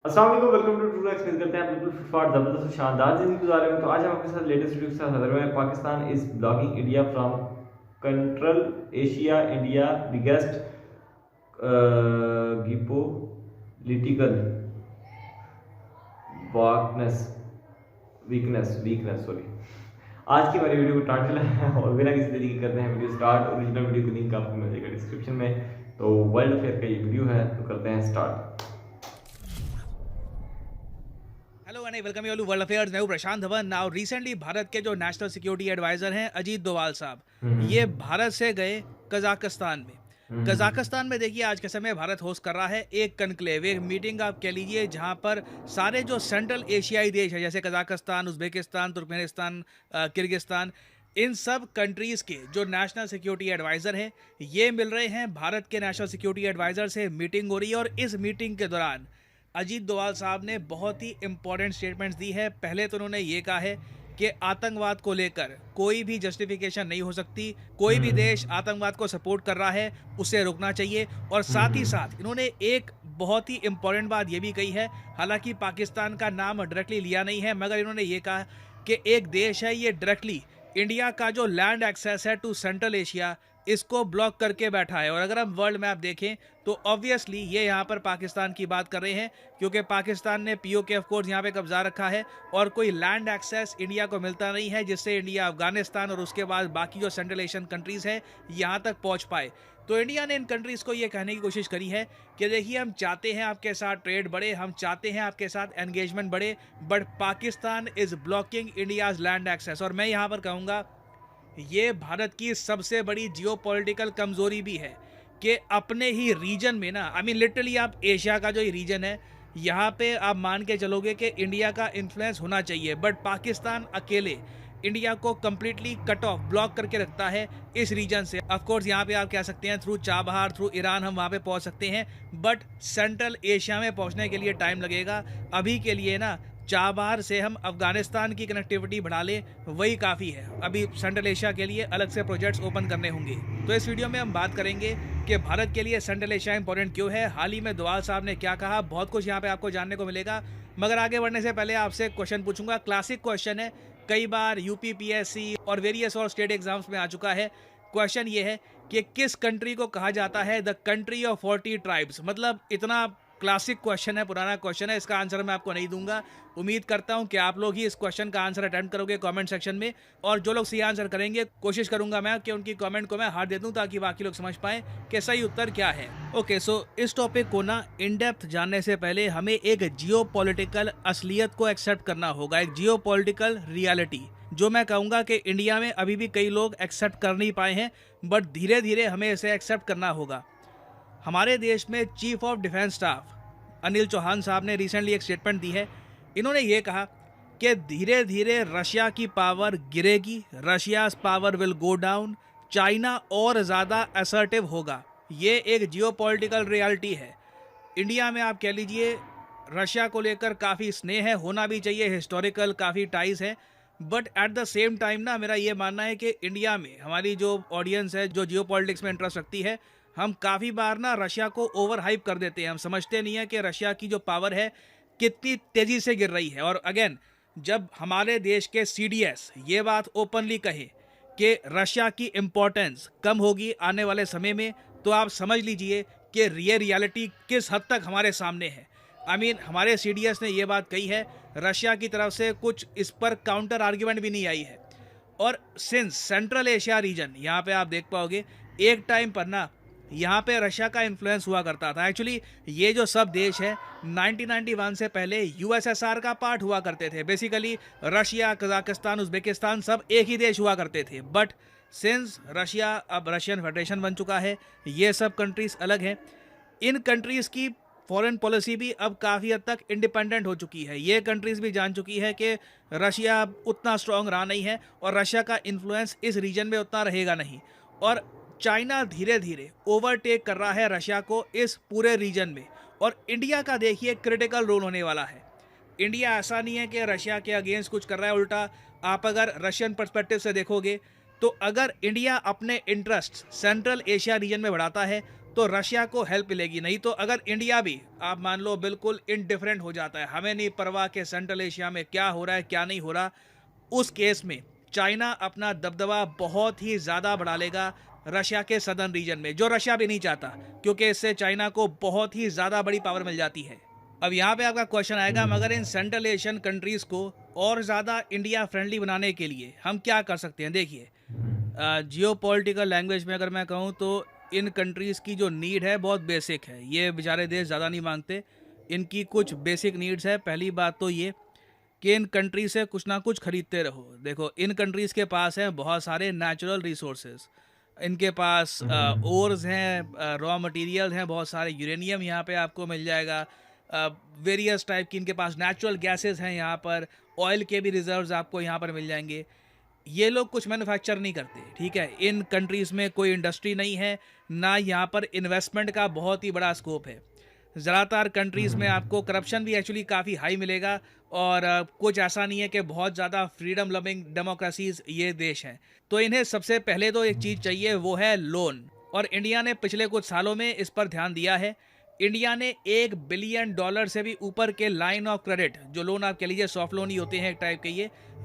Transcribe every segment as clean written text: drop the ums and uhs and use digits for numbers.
अस्सलाम वालेकुम, welcome to true explain. करते हैं आप बिल्कुल फिटफाट ज़बरदस्त और शानदार ज़िंदगी गुजार रहे हैं। तो आज हम आपके साथ लेटेस्ट वीडियो के साथ हाजिर हुए हैं। Pakistan is blocking India from central Asia, India biggest geopolitical weakness weakness weakness sorry. आज की हमारी वीडियो को टाइटल है और बिना किसी देरी के करते हैं वीडियो स्टार्ट। ओरिजिनल वीडियो का लिंक आपको मिल जाएगा डिस्क्रिप्शन में। तो वर्ल्ड अफेयर का ये वीडियो है, तो करते हैं start. Hello and welcome you all to world affairs. मैं हूं प्रशांत धवन। नाउ रिसेंटली भारत के जो नेशनल सिक्योरिटी एडवाइजर हैं अजीत डोवाल साहब, ये हम्म भारत से गए कजाकिस्तान में। हम्म कजाकिस्तान में देखिए आज के समय भारत होस्ट कर रहा है एक कनक्लेव, एक मीटिंग आप कह लीजिए, जहां पर सारे जो सेंट्रल एशियाई देश है जैसे कजाकिस्तान, उज्बेकिस्तान, तुर्कमेनिस्तान, किर्गिस्तान, इन सब कंट्रीज के जो नेशनल सिक्योरिटी एडवाइजर हैं ये मिल रहे हैं भारत के नेशनल सिक्योरिटी एडवाइजर से। मीटिंग हो रही है और इस मीटिंग के दौरान अजीत डोवाल साहब ने बहुत ही इंपॉर्टेंट स्टेटमेंट्स दी है। पहले तो उन्होंने ये कहा है कि आतंकवाद को लेकर कोई भी जस्टिफिकेशन नहीं हो सकती। कोई भी हम्म देश आतंकवाद को सपोर्ट कर रहा है उसे रोकना चाहिए। और साथ ही हम्म साथ इन्होंने एक बहुत ही इंपॉर्टेंट बात ये भी कही है, हालांकि पाकिस्तान का नाम डायरेक्टली लिया नहीं है, मगर इन्होंने ये कहा कि एक देश है ये डायरेक्टली इंडिया का जो लैंड एक्सेस है टू सेंट्रल एशिया इसको ब्लॉक करके बैठा है। और अगर हम वर्ल्ड मैप देखें तो ऑब्वियसली ये यहाँ पर पाकिस्तान की बात कर रहे हैं, क्योंकि पाकिस्तान ने पीओके ऑफ कोर्स यहाँ पे कब्जा रखा है और कोई लैंड एक्सेस इंडिया को मिलता नहीं है जिससे इंडिया अफगानिस्तान और उसके बाद बाकी जो सेंट्रल एशियन कंट्रीज हैं यहाँ तक पहुँच पाए। तो इंडिया ने इन कंट्रीज को ये कहने की कोशिश करी है कि देखिए हम चाहते हैं आपके साथ ट्रेड बढ़े, हम चाहते हैं आपके साथ एंगेजमेंट बढ़े, but Pakistan is blocking India's land access. और मैं यहाँ पर कहूँगा ये भारत की सबसे बड़ी जियोपॉलिटिकल कमजोरी भी है कि अपने ही रीजन में ना, आई मीन लिटरली आप एशिया का जो ये रीजन है यहाँ पे आप मान के चलोगे कि इंडिया का इन्फ्लुएंस होना चाहिए, बट पाकिस्तान अकेले इंडिया को कंप्लीटली कट ऑफ ब्लॉक करके रखता है इस रीजन से। ऑफ कोर्स यहाँ पे आप कह सकते हैं थ्रू चाबहार, थ्रू ईरान हम वहाँ पे पहुँच सकते हैं, बट सेंट्रल एशिया में पहुँचने के लिए टाइम लगेगा। अभी के लिए ना चाबहार से हम अफगानिस्तान की कनेक्टिविटी बढ़ा लें वही काफ़ी है। अभी सेंट्रल एशिया के लिए अलग से प्रोजेक्ट्स ओपन करने होंगे। तो इस वीडियो में हम बात करेंगे कि भारत के लिए सेंट्रल एशिया इंपॉर्टेंट क्यों है, हाल ही में डोवाल साहब ने क्या कहा, बहुत कुछ यहाँ पे आपको जानने को मिलेगा। मगर आगे बढ़ने से पहले आपसे एक क्वेश्चन पूछूंगा। क्लासिक क्वेश्चन है, कई बार यूपीपीएससी और वेरियस और स्टेट एग्जाम्स में आ चुका है। क्वेश्चन ये है कि किस कंट्री को कहा जाता है द कंट्री ऑफ 40 ट्राइब्स। मतलब इतना क्लासिक क्वेश्चन है, पुराना क्वेश्चन है, इसका आंसर मैं आपको नहीं दूंगा। उम्मीद करता हूं कि आप लोग ही इस क्वेश्चन का आंसर अटेम्प्ट करोगे कमेंट सेक्शन में, और जो लोग सही आंसर करेंगे कोशिश करूंगा मैं कि उनकी कमेंट को मैं हाथ दे दूं ताकि बाकी लोग समझ पाएं कि सही उत्तर क्या है। ओके, सो इस टॉपिक को ना इन डेप्थ जानने से पहले हमें एक जियोपॉलिटिकल असलियत को एक्सेप्ट करना होगा, एक जियोपॉलिटिकल रियलिटी, जो मैं कहूँगा कि इंडिया में अभी भी कई लोग एक्सेप्ट कर नहीं पाए हैं, बट धीरे धीरे हमें इसे एक्सेप्ट करना होगा। हमारे देश में chief of defence staff Anil Chauhan sahab ने रिसेंटली एक स्टेटमेंट दी है। इन्होंने ये कहा कि धीरे धीरे रशिया की पावर गिरेगी, Russia's power will go down, China और ज़्यादा असर्टिव होगा। ये एक जियोपॉलिटिकल रियलिटी है। इंडिया में आप कह लीजिए रशिया को लेकर काफ़ी स्नेह है, होना भी चाहिए, हिस्टोरिकल काफ़ी टाइज है, but at the same time ना मेरा ये मानना है कि इंडिया में हमारी जो ऑडियंस है जो जियोपॉलिटिक्स में इंटरेस्ट रखती है, हम काफ़ी बार ना रशिया को ओवर हाइप कर देते हैं। हम समझते नहीं है कि रशिया की जो पावर है कितनी तेज़ी से गिर रही है। और अगेन, जब हमारे देश के सीडीएस ये बात ओपनली कहे कि रशिया की इम्पोर्टेंस कम होगी आने वाले समय में, तो आप समझ लीजिए कि ये रियलिटी किस हद तक हमारे सामने है। आई मीन हमारे सीडीएस ने ये बात कही है, रशिया की तरफ से कुछ इस पर काउंटर आर्ग्यूमेंट भी नहीं आई है। और सिंस सेंट्रल एशिया रीजन, यहाँ पे आप देख पाओगे एक टाइम पर ना यहाँ पे रशिया का इन्फ्लुएंस हुआ करता था। एक्चुअली ये जो सब देश है 1991 से पहले यूएसएसआर का पार्ट हुआ करते थे। बेसिकली रशिया, कजाकिस्तान, उज्बेकिस्तान सब एक ही देश हुआ करते थे, बट सिंस रशिया अब रशियन फेडरेशन बन चुका है, ये सब कंट्रीज अलग हैं। इन कंट्रीज़ की फॉरेन पॉलिसी भी अब काफ़ी हद तक इंडिपेंडेंट हो चुकी है। ये कंट्रीज़ भी जान चुकी है कि रशिया अब उतना स्ट्रॉन्ग रहा नहीं है और रशिया का इन्फ्लुएंस इस रीजन में उतना रहेगा नहीं। और चाइना धीरे धीरे ओवरटेक कर रहा है रशिया को इस पूरे रीजन में, और इंडिया का देखिए क्रिटिकल रोल होने वाला है। इंडिया ऐसा नहीं है कि रशिया के अगेंस्ट कुछ कर रहा है, उल्टा आप अगर रशियन पर्सपेक्टिव से देखोगे तो अगर इंडिया अपने इंटरेस्ट सेंट्रल एशिया रीजन में बढ़ाता है तो रशिया को हेल्प मिलेगी। नहीं तो अगर इंडिया भी आप मान लो बिल्कुल इनडिफरेंट हो जाता है, हमें नहीं परवाह कि सेंट्रल एशिया में क्या हो रहा है क्या नहीं हो रहा, उस केस में चाइना अपना दबदबा बहुत ही ज़्यादा बढ़ा लेगा रशिया के सदर्न रीजन में, जो रशिया भी नहीं चाहता, क्योंकि इससे चाइना को बहुत ही ज़्यादा बड़ी पावर मिल जाती है। अब यहाँ पे आपका क्वेश्चन आएगा, मगर इन सेंट्रल एशियन कंट्रीज़ को और ज़्यादा इंडिया फ्रेंडली बनाने के लिए हम क्या कर सकते हैं। देखिए, जियो पॉलिटिकल लैंग्वेज में अगर मैं कहूँ तो इन कंट्रीज़ की जो नीड है बहुत बेसिक है। ये बेचारे देश ज़्यादा नहीं मांगते, इनकी कुछ बेसिक नीड्स है। पहली बात तो ये कि इन कंट्री से कुछ ना कुछ खरीदते रहो। देखो, इन कंट्रीज़ के पास हैं बहुत सारे नेचुरल रिसोर्सेज, इनके पास ओर्स हैं, रॉ मटेरियल हैं बहुत सारे, यूरेनियम यहाँ पे आपको मिल जाएगा, वेरियस टाइप की इनके पास नेचुरल गैसेस हैं, यहाँ पर ऑयल के भी रिजर्व्स आपको यहाँ पर मिल जाएंगे। ये लोग कुछ मैन्युफैक्चर नहीं करते, ठीक है। इन कंट्रीज़ में कोई इंडस्ट्री नहीं है, ना यहाँ पर इन्वेस्टमेंट का बहुत ही बड़ा स्कोप है। ज़्यादातर कंट्रीज़ में आपको करप्शन भी एक्चुअली काफ़ी हाई मिलेगा, और कुछ ऐसा नहीं है कि बहुत ज़्यादा फ्रीडम लविंग डेमोक्रेसीज ये देश हैं। तो इन्हें सबसे पहले तो एक चीज़ चाहिए, वो है लोन, और इंडिया ने पिछले कुछ सालों में इस पर ध्यान दिया है। इंडिया ने $1 बिलियन से भी ऊपर के लाइन ऑफ क्रेडिट, जो लोन आप कह लीजिए सॉफ्ट लोन ही होते हैं एक टाइप के,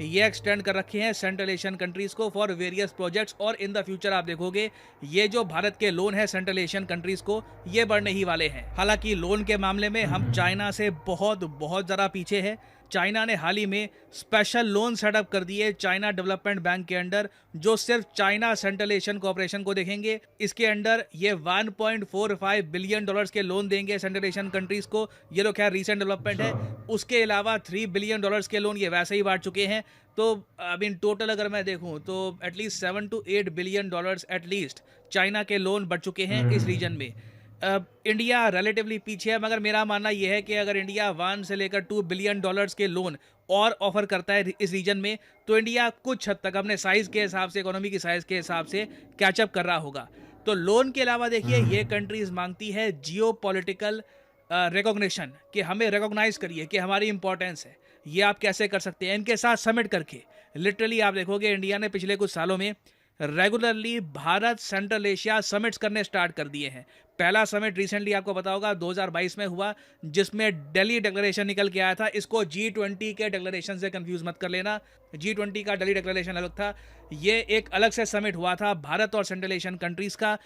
ये एक्सटेंड कर रखे हैं सेंट्रल एशियन कंट्रीज़ को फॉर वेरियस प्रोजेक्ट्स। और इन द फ्यूचर आप देखोगे ये जो भारत के लोन है सेंट्रल एशियन कंट्रीज़ को, ये बढ़ने ही वाले हैं। हालांकि लोन के मामले में हम चाइना से बहुत बहुत ज़्यादा पीछे हैं। चाइना ने हाल ही में स्पेशल लोन सेटअप कर दिए चाइना डेवलपमेंट बैंक के अंडर, जो सिर्फ चाइना सेंट्रल एशियन कोऑपरेशन को देखेंगे। इसके अंडर ये $1.45 बिलियन के लोन देंगे सेंट्रल एशियन कंट्रीज को। ये तो खैर रीसेंट डेवलपमेंट है। उसके अलावा $3 बिलियन के लोन ये वैसे ही बांट चुके हैं। तो अब इन टोटल अगर मैं देखूं तो at least 7 to 8 billion dollars at least China के लोन बढ़ चुके हैं इस रीजन में। इंडिया रिलेटिवली पीछे है, मगर मेरा मानना यह है कि अगर इंडिया 1 से लेकर 2 बिलियन डॉलर्स के लोन और ऑफर करता है इस रीजन में, तो इंडिया कुछ हद तक अपने साइज के हिसाब से, इकोनॉमी की साइज के हिसाब से कैचअप कर रहा होगा। तो लोन के अलावा देखिए, ये कंट्रीज मांगती है जियो पॉलिटिकल रिकॉग्निशन, कि हमें रिकॉग्नाइज करिए कि हमारी इंपॉर्टेंस है। ये आप कैसे कर सकते हैं? इनके साथ समिट करके। लिटरली आप देखोगे इंडिया ने पिछले कुछ सालों में regularly Bharat central Asia summits करने स्टार्ट कर दिए हैं। पहला समिट रिसेंटली आपको पता होगा 2022 में हुआ, जिसमें दिल्ली डिक्लेरेशन निकल के आया था। इसको G20 के डिक्लेरेशन से कंफ्यूज मत कर लेना, G20 का दिल्ली डिक्लेरेशन अलग था। ये एक अलग से समिट हुआ था भारत और सेंट्रल एशियन कंट्रीज़ का।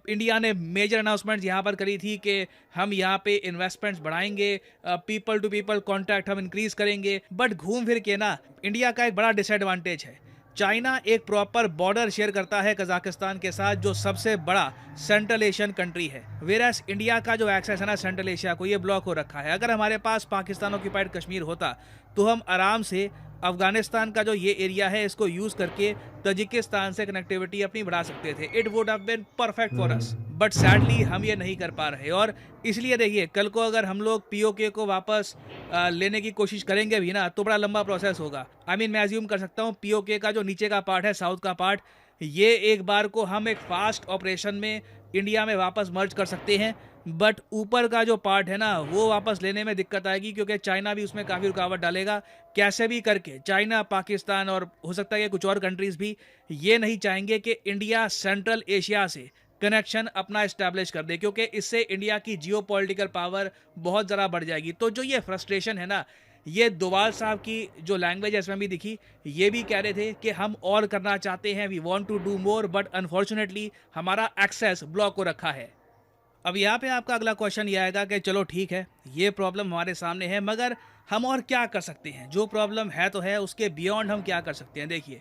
इंडिया ने मेजर अनाउंसमेंट्स यहाँ पर करी थी कि हम यहाँ पे इन्वेस्टमेंट्स बढ़ाएंगे, पीपल टू पीपल कॉन्टैक्ट हम इंक्रीज करेंगे। बट घूम फिर के ना, इंडिया का एक बड़ा डिसएडवांटेज है, चाइना एक प्रॉपर बॉर्डर शेयर करता है कजाकिस्तान के साथ, जो सबसे बड़ा सेंट्रल एशियन कंट्री है। वेरएस इंडिया का जो एक्सेस है ना सेंट्रल एशिया को, ये ब्लॉक हो रखा है। अगर हमारे पास पाकिस्तान ऑक्यूपाइड कश्मीर होता तो हम आराम से अफगानिस्तान का जो ये एरिया है इसको यूज करके तजिकिस्तान से कनेक्टिविटी अपनी बढ़ा सकते थे। It would have been perfect for us, but sadly हम ये नहीं कर पा रहे। और इसलिए देखिए, कल को अगर हम लोग पीओके को वापस लेने की कोशिश करेंगे भी ना, तो बड़ा लंबा प्रोसेस होगा। मैं अज्यूम कर सकता हूँ पीओके का जो नीचे का पार्ट है, साउथ का पार्ट, ये एक बार को हम एक फास्ट ऑपरेशन में इंडिया में वापस मर्ज कर सकते हैं। बट ऊपर का जो पार्ट है ना, वो वापस लेने में दिक्कत आएगी, क्योंकि चाइना भी उसमें काफ़ी रुकावट डालेगा। कैसे भी करके चाइना, पाकिस्तान और हो सकता है कि कुछ और कंट्रीज़ भी ये नहीं चाहेंगे कि इंडिया सेंट्रल एशिया से कनेक्शन अपना इस्टेब्लिश कर दे, क्योंकि इससे इंडिया की जियो पॉलिटिकल पावर बहुत ज़रा बढ़ जाएगी। तो जो ये फ्रस्ट्रेशन है ना, ये डोवाल साहब की जो लैंग्वेज इसमें भी दिखी, ये भी कह रहे थे कि हम और करना चाहते हैं, we want to do more, but unfortunately हमारा एक्सेस ब्लॉक हो रखा है। अब यहाँ पे आपका अगला क्वेश्चन ये आएगा कि चलो ठीक है, ये प्रॉब्लम हमारे सामने है, मगर हम और क्या कर सकते हैं? जो प्रॉब्लम है तो है, उसके बियॉन्ड हम क्या कर सकते हैं? देखिए,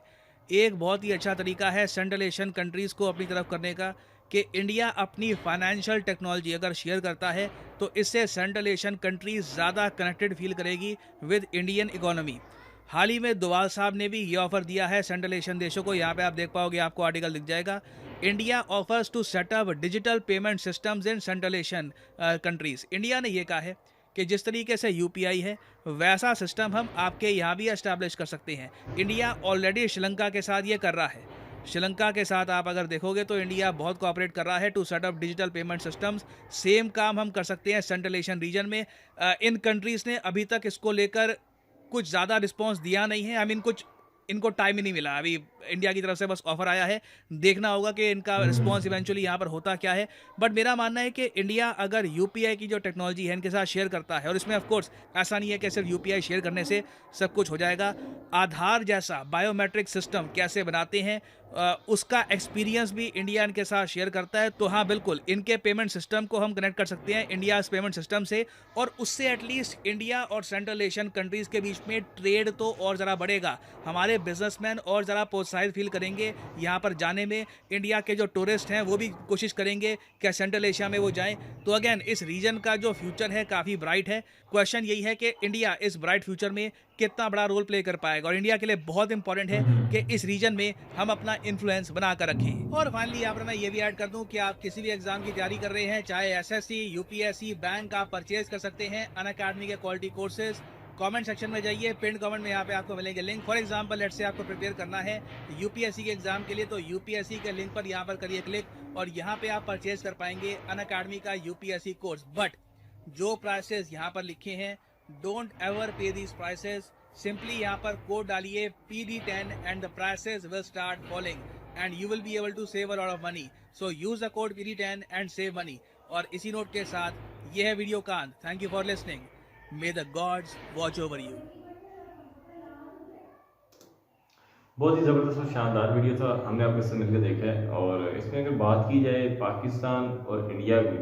एक बहुत ही अच्छा तरीका है सेंट्रल एशियन कंट्रीज़ को अपनी तरफ करने का, कि इंडिया अपनी फाइनेंशियल टेक्नोलॉजी अगर शेयर करता है तो इससे सेंट्रल एशियन कंट्रीज ज़्यादा कनेक्टेड फील करेगी विद इंडियन इकोनॉमी। हाल ही में डोवाल साहब ने भी ये ऑफर दिया है सेंट्रल एशियन देशों को। यहाँ पे आप देख पाओगे, आपको आर्टिकल दिख जाएगा, India offers to setup digital payment systems in Central Asian countries. India ने यह कहा है कि जिस तरीके से यूपीआई है, वैसा सिस्टम हम आपके यहाँ भी एस्टैब्लिश कर सकते हैं। इंडिया ऑलरेडी श्रीलंका के साथ ये कर रहा है। श्रीलंका के साथ आप अगर देखोगे तो इंडिया बहुत कोऑपरेट कर रहा है to set up digital payment systems. Same काम हम कर सकते हैं सेंट्रल एशियन रीजन में। इन कंट्रीज़ ने अभी तक इसको लेकर कुछ ज़्यादा रिस्पॉन्स दिया नहीं है। कुछ इनको टाइम ही नहीं मिला अभी। इंडिया की तरफ से बस ऑफर आया है, देखना होगा कि इनका रिस्पॉन्स इवेंचुअली यहाँ पर होता क्या है। बट मेरा मानना है कि इंडिया अगर यूपीआई की जो टेक्नोलॉजी है इनके साथ शेयर करता है, और इसमें ऑफ कोर्स ऐसा नहीं है कि सिर्फ यूपीआई शेयर करने से सब कुछ हो जाएगा। आधार जैसा बायोमेट्रिक सिस्टम कैसे बनाते हैं उसका एक्सपीरियंस भी इंडिया इनके साथ शेयर करता है। तो हाँ बिल्कुल, इनके पेमेंट सिस्टम को हम कनेक्ट कर सकते हैं इंडिया पेमेंट सिस्टम से, और उससे एटलीस्ट इंडिया और सेंट्रल एशियन कंट्रीज़ के बीच में ट्रेड तो और ज़रा बढ़ेगा। हमारे बिजनेसमैन और ज़रा प्रोत्साहित फील करेंगे यहाँ पर जाने में। इंडिया के जो टूरिस्ट हैं वो भी कोशिश करेंगे कि सेंट्रल एशिया में वो जाएं। तो अगेन इस रीजन का जो फ्यूचर है काफ़ी ब्राइट है। क्वेश्चन यही है कि इंडिया इस ब्राइट फ्यूचर में कितना बड़ा रोल प्ले कर पाएगा, और इंडिया के लिए बहुत इंपॉर्टेंट है कि इस रीजन में हम अपना इन्फ्लुएंस बना कर रखें। और फाइनली यहाँ पर मैं ये भी ऐड कर दूं कि आप किसी भी एग्जाम की तैयारी कर रहे हैं, चाहे एसएससी, यूपीएससी, बैंक, आप परचेज कर सकते हैं अनअकैडमी के क्वालिटी कोर्सेज। कमेंट सेक्शन में जाइए, पिन कमेंट में यहाँ पे आपको मिलेंगे link. For example let's say आपको प्रिपेयर करना है यूपीएससी के एग्जाम के लिए, तो यूपीएससी के लिंक पर यहाँ पर करिए क्लिक, और यहाँ पे आप परचेज कर पाएंगे अनअकैडमी का यूपीएससी कोर्स। बट जो प्राइसेस यहाँ पर लिखे हैं, don't ever pay these prices. Simply यहाँ पर कोड डालिए PD10 and the prices will start falling and you will be able to save a lot of money. So use the code PD10 and save money. और इसी note के साथ ये है video का अंत। Thank you for listening. May the gods watch over you. बहुत ही ज़बरदस्त और शानदार वीडियो था, हमने आपके साथ मिलकर देखा है। और इसमें अगर बात की जाए पाकिस्तान और इंडिया की,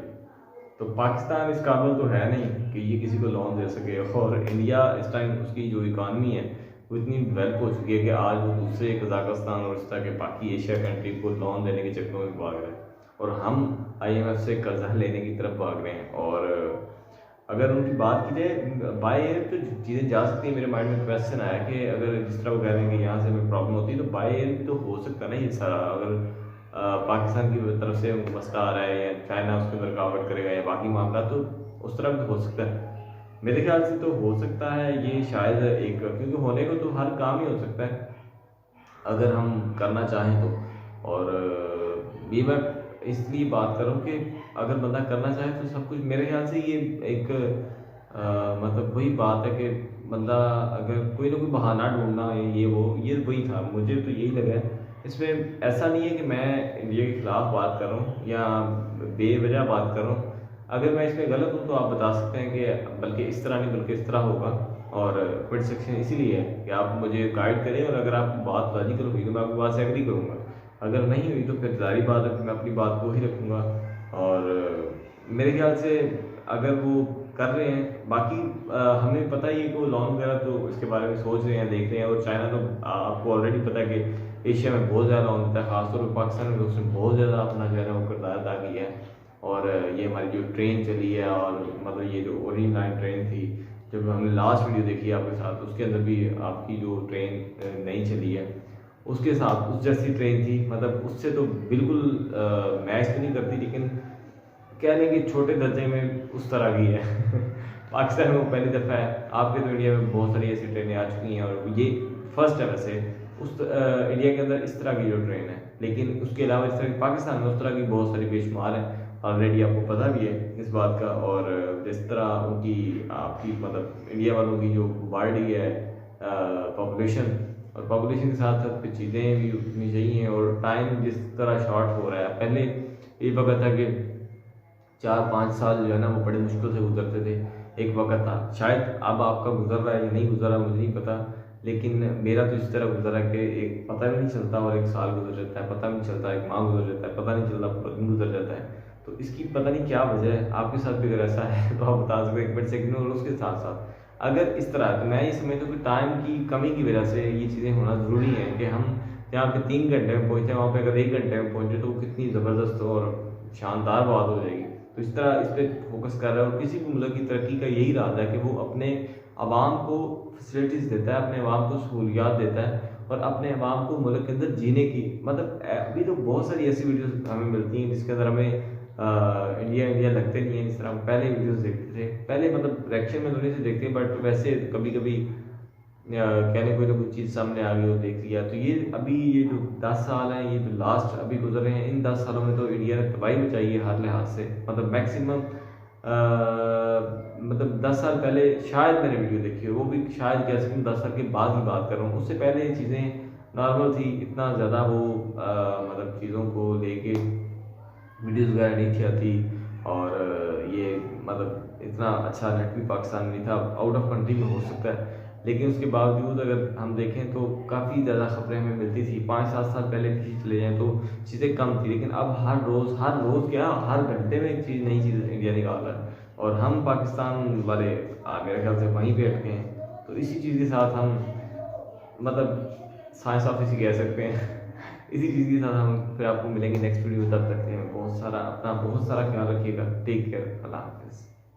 तो पाकिस्तान इस काबिल तो है नहीं कि ये किसी को लोन दे सके, और इंडिया इस टाइम उसकी जो इकानमी है वो इतनी डेवलप हो चुकी है कि आज वो दूसरे कजाकिस्तान और इस तरह के बाकी एशिया कंट्री को लोन देने के चक्करों में भाग रहे हैं, और हम IMF से कर्जा लेने की तरफ भाग रहे हैं। और अगर उनकी बात की जाए बाय एयर तो चीज़ें जा सकती हैं। मेरे माइंड में क्वेश्चन आया कि अगर जिस तरह वो कह रहे हैं कि यहाँ से हमें प्रॉब्लम होती है, तो बाय एयर भी तो हो सकता है ना ये सारा। अगर पाकिस्तान की तरफ से मसला आ रहा है या चाइना उसके अंदर रुकावट करेगा या बाकी मामला, तो उस तरह भी हो सकता है। मेरे ख्याल से तो हो सकता है ये शायद एक, क्योंकि होने को तो हर काम ही हो सकता है अगर हम करना चाहें तो। और ये मैं इसलिए बात कर रहा हूँ कि अगर बंदा करना चाहे तो सब कुछ, मेरे ख्याल से ये एक मतलब वही बात है कि बंदा अगर कोई ना कोई बहाना ढूंढना ये वही था। मुझे तो यही लगा है। इसमें ऐसा नहीं है कि मैं इंडिया के खिलाफ बात कर रहा हूँ या बेवजह बात कर रहा हूँ। अगर मैं इसमें गलत हूँ तो आप बता सकते हैं कि बल्कि इस तरह नहीं बल्कि इस तरह होगा, और कमेंट सेक्शन इसीलिए है कि आप मुझे गाइड करें, और अगर आपकी बात लॉजिकल हुई तो मैं आपकी बात से एग्री करूँगा, अगर नहीं हुई तो फिर जारी बात है, मैं अपनी बात को ही रखूँगा। और मेरे ख्याल से अगर वो कर रहे हैं, बाकी हमें पता ही है कि वो लोन वगैरह तो इसके बारे में सोच रहे हैं, देख रहे हैं। और चाइना तो आपको ऑलरेडी पता है कि एशिया में बहुत ज़्यादा लोन देता है, खासतौर पर पाकिस्तान में उसने बहुत ज़्यादा अपना जो है ना वो किरदार अदा किया है। और ये हमारी जो ट्रेन चली है, और मतलब ये जो ओरिएंट लाइन ट्रेन थी, जब हमने लास्ट वीडियो देखी आपके साथ, उसके अंदर भी आपकी जो ट्रेन नई चली है उसके साथ उस जैसी ट्रेन थी, मतलब उससे तो बिल्कुल मैच तो नहीं करती, लेकिन कह लें कि छोटे दर्जे में उस तरह की है। पाकिस्तान में वो पहली दफ़ा है, आपके तो इंडिया में बहुत सारी ऐसी ट्रेनें आ चुकी हैं, और ये फर्स्ट है वैसे उस इंडिया के अंदर इस तरह की जो ट्रेन है। लेकिन उसके अलावा इस तरह पाकिस्तान में उस तरह की बहुत सारी बेशुमार है, ऑलरेडी आपको पता भी है इस बात का। और जिस तरह उनकी आपकी मतलब इंडिया वालों की जो बढ़ रही है पॉपुलेशन, और पॉपुलेशन के साथ साथ फिर चीज़ें भी उतनी चाहिए, और टाइम जिस तरह शॉर्ट हो रहा है। पहले ये वक्त था कि 4-5 साल जो है ना वो बड़े मुश्किल से गुजरते थे, एक वक्त था। शायद अब आपका गुजर रहा है या नहीं गुजर रहा मुझे नहीं पता, लेकिन मेरा तो इस तरह गुजरा कि एक पता भी नहीं चलता, और एक साल गुजर जाता है पता भी नहीं चलता, एक माह गुजर जाता है पता नहीं चलता, पूरा दिन गुजर जाता है। तो इसकी पता नहीं क्या वजह है। आपके साथ भी अगर ऐसा है तो आप बता सकते हैं 1 सेकंड। और उसके साथ साथ अगर इस तरह, तो मैं ये समझता हूँ कि टाइम की कमी की वजह से ये चीज़ें होना ज़रूरी है कि हम जहाँ पे 3 घंटे में पहुँचते हैं वहाँ पे अगर 1 घंटे में पहुँचे तो वो कितनी ज़बरदस्त और शानदार बात हो जाएगी। तो इस तरह इस पर फोकस कर रहा है, और किसी भी मुल्क की तरक्की का यही राज है कि वो अपने अवाम को फैसिलिटीज़ देता है, अपने अवाम को सहूलियात देता है, और अपने अवाम को मुल्क के अंदर जीने की, मतलब अभी तो बहुत सारी ऐसी वीडियोस हमें मिलती हैं जिसके अंदर हमें इंडिया लगते नहीं है जिस तरह हम पहले वीडियोस देखते थे। पहले मतलब रिएक्शन में थोड़ी सी देखते हैं, बट वैसे कभी कभी कहने कोई ना कोई चीज़ सामने आ गई हो देख लिया। तो ये अभी ये जो 10 साल हैं, ये जो लास्ट अभी गुजर रहे हैं, इन 10 सालों में तो इंडिया ने तबाही मचाई है हर लिहाज से। मतलब मैक्सिमम मतलब 10 साल पहले शायद मैंने वीडियो देखी है, वो भी शायद कह सकते हैं 10 साल के बाद ही बात कर रहा हूँ। उससे पहले ये चीज़ें नॉर्मल थी, इतना ज़्यादा वो मतलब चीज़ों को लेके वीडियोज़ वगैरह नहीं थी आती, और ये मतलब इतना अच्छा नेट भी पाकिस्तान में नहीं था, आउट ऑफ कंट्री में हो सकता है, लेकिन उसके बावजूद अगर हम देखें तो काफ़ी ज़्यादा खबरें हमें मिलती थी। 5-7 साल पहले पीछे चले जाएँ तो चीज़ें कम थी, लेकिन अब हर रोज़ क्या, हर घंटे में एक चीज़, नई चीज़ इंडिया निकाल रहा है, और हम पाकिस्तान वाले मेरे ख्याल से वहीं पे अटके हैं। तो इसी चीज़ के साथ हम मतलब साइंस ऑफ इसी कह सकते हैं इसी चीज़ के साथ हम फिर आपको मिलेंगे नेक्स्ट वीडियो। तब तक के बहुत सारा ख्याल रखिएगा। टेक केयर, अल्लाह हाफिज़।